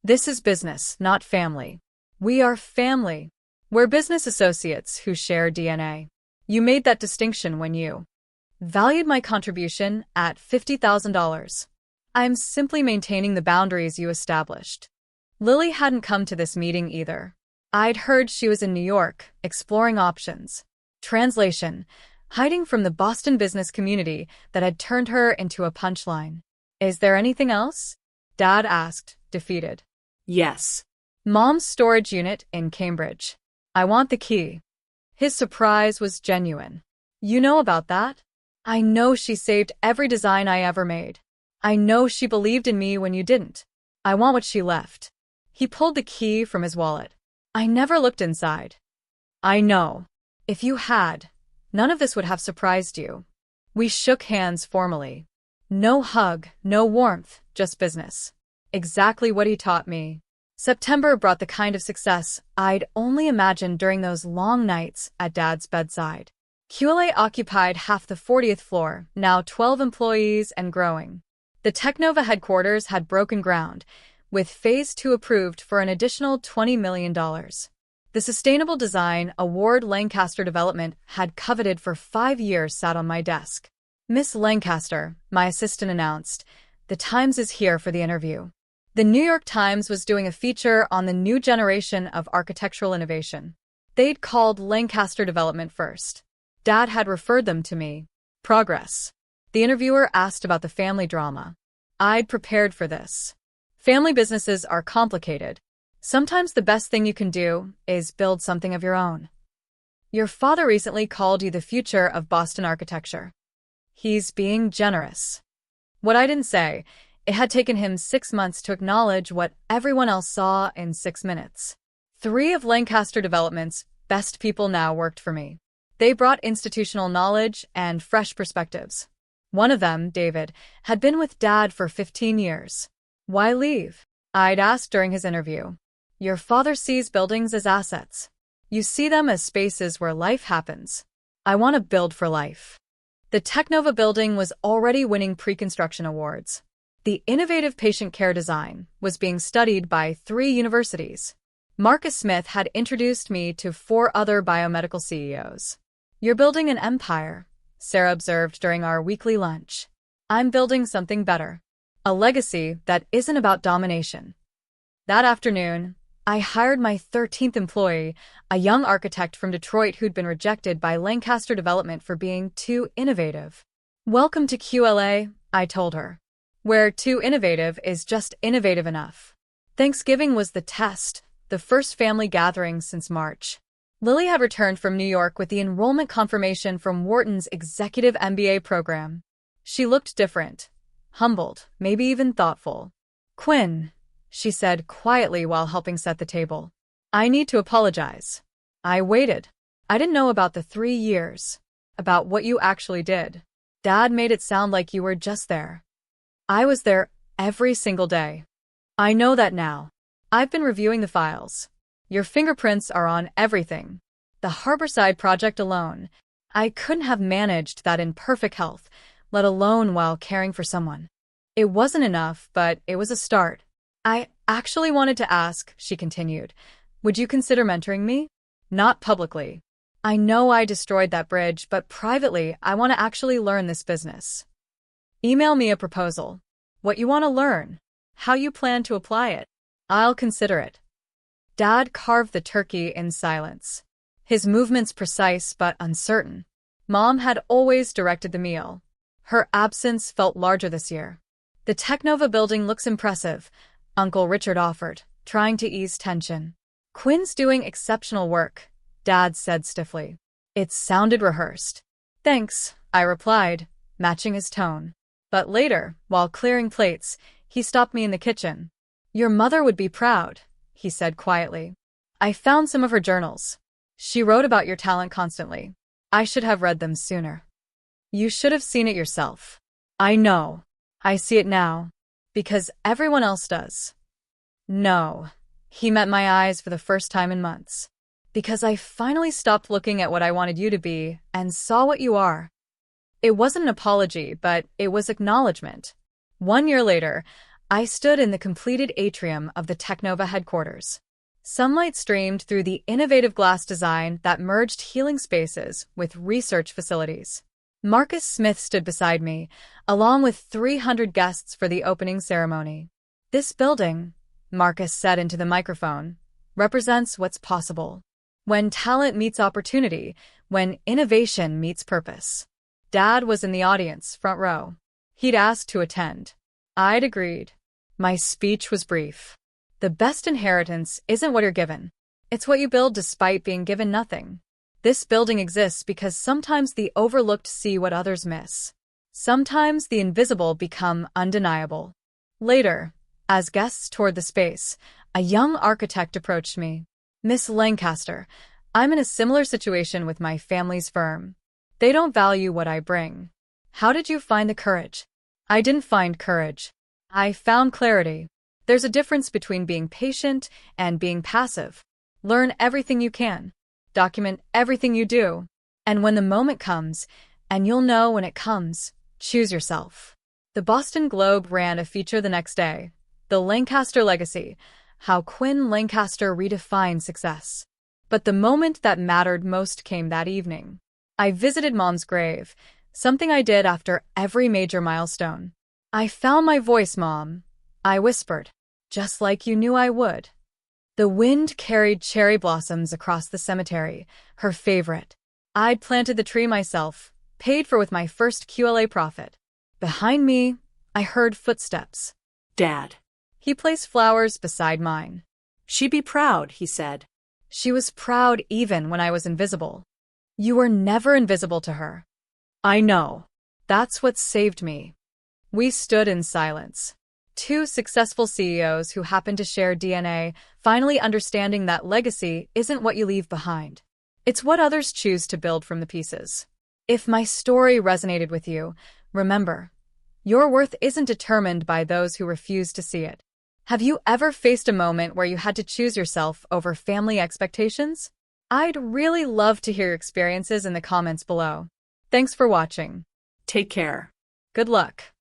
This is business, not family. We are family. We're business associates who share DNA. You made that distinction when you valued my contribution at $50,000. I'm simply maintaining the boundaries you established. Lily hadn't come to this meeting either. I'd heard she was in New York, exploring options. Translation, hiding from the Boston business community that had turned her into a punchline. Is there anything else? Dad asked, defeated. Yes. Mom's storage unit in Cambridge. I want the key. His surprise was genuine. You know about that? I know she saved every design I ever made. I know she believed in me when you didn't. I want what she left. He pulled the key from his wallet. I never looked inside. I know. If you had, none of this would have surprised you. We shook hands formally. No hug, no warmth, just business. Exactly what he taught me. September brought the kind of success I'd only imagined during those long nights at Dad's bedside. QLA occupied half the 40th floor, now 12 employees and growing. The Technova headquarters had broken ground, with Phase 2 approved for an additional $20 million. The Sustainable Design Award Lancaster Development had coveted for 5 years sat on my desk. Miss Lancaster, my assistant announced, the Times is here for the interview. The New York Times was doing a feature on the new generation of architectural innovation. They'd called Lancaster Development first. Dad had referred them to me. Progress. The interviewer asked about the family drama. I'd prepared for this. Family businesses are complicated. Sometimes the best thing you can do is build something of your own. Your father recently called you the future of Boston architecture. He's being generous. What I didn't say, it had taken him 6 months to acknowledge what everyone else saw in 6 minutes. 3 of Lancaster Development's best people now worked for me. They brought institutional knowledge and fresh perspectives. One of them, David, had been with Dad for 15 years. Why leave? I'd asked during his interview. Your father sees buildings as assets. You see them as spaces where life happens. I want to build for life. The Technova building was already winning pre-construction awards. The innovative patient care design was being studied by 3 universities. Marcus Smith had introduced me to 4 other biomedical CEOs. You're building an empire, Sarah observed during our weekly lunch. I'm building something better. A legacy that isn't about domination. That afternoon, I hired my 13th employee, a young architect from Detroit who'd been rejected by Lancaster Development for being too innovative. Welcome to QLA, I told her, where too innovative is just innovative enough. Thanksgiving was the test, the first family gathering since March. Lily had returned from New York with the enrollment confirmation from Wharton's executive MBA program. She looked different, humbled, maybe even thoughtful. Quinn, she said quietly while helping set the table. I need to apologize. I waited. I didn't know about the 3 years, about what you actually did. Dad made it sound like you were just there. I was there every single day. I know that now. I've been reviewing the files. Your fingerprints are on everything. The Harborside project alone. I couldn't have managed that in perfect health, let alone while caring for someone. It wasn't enough, but it was a start. I actually wanted to ask, she continued, would you consider mentoring me? Not publicly. I know I destroyed that bridge, but privately, I want to actually learn this business. Email me a proposal. What you want to learn. How you plan to apply it. I'll consider it. Dad carved the turkey in silence. His movements precise but uncertain. Mom had always directed the meal. Her absence felt larger this year. The Technova building looks impressive, Uncle Richard offered, trying to ease tension. Quinn's doing exceptional work, Dad said stiffly. It sounded rehearsed. Thanks, I replied, matching his tone. But later, while clearing plates, he stopped me in the kitchen. Your mother would be proud, he said quietly. I found some of her journals. She wrote about your talent constantly. I should have read them sooner. You should have seen it yourself. I know. I see it now. Because everyone else does. No. He met my eyes for the first time in months. Because I finally stopped looking at what I wanted you to be and saw what you are. It wasn't an apology, but it was acknowledgement. 1 year later, I stood in the completed atrium of the Technova headquarters. Sunlight streamed through the innovative glass design that merged healing spaces with research facilities. Marcus Smith stood beside me, along with 300 guests for the opening ceremony. This building, Marcus said into the microphone, represents what's possible. When talent meets opportunity, when innovation meets purpose. Dad was in the audience, front row. He'd asked to attend. I'd agreed. My speech was brief. The best inheritance isn't what you're given. It's what you build despite being given nothing. This building exists because sometimes the overlooked see what others miss. Sometimes the invisible become undeniable. Later, as guests toured the space, a young architect approached me. Miss Lancaster, I'm in a similar situation with my family's firm. They don't value what I bring. How did you find the courage? I didn't find courage. I found clarity. There's a difference between being patient and being passive. Learn everything you can. Document everything you do. And when the moment comes, and you'll know when it comes, choose yourself. The Boston Globe ran a feature the next day, The Lancaster Legacy, How Quinn Lancaster Redefined Success. But the moment that mattered most came that evening. I visited Mom's grave, Something I did after every major milestone. I found my voice, Mom. I whispered, just like you knew I would. The wind carried cherry blossoms across the cemetery, her favorite. I'd planted the tree myself, paid for with my first QLA profit. Behind me, I heard footsteps. Dad. He placed flowers beside mine. She'd be proud, he said. She was proud even when I was invisible. You were never invisible to her. I know. That's what saved me. We stood in silence. Two successful CEOs who happened to share DNA, finally understanding that legacy isn't what you leave behind. It's what others choose to build from the pieces. If my story resonated with you, remember, your worth isn't determined by those who refuse to see it. Have you ever faced a moment where you had to choose yourself over family expectations? I'd really love to hear your experiences in the comments below. Thanks for watching. Take care. Good luck.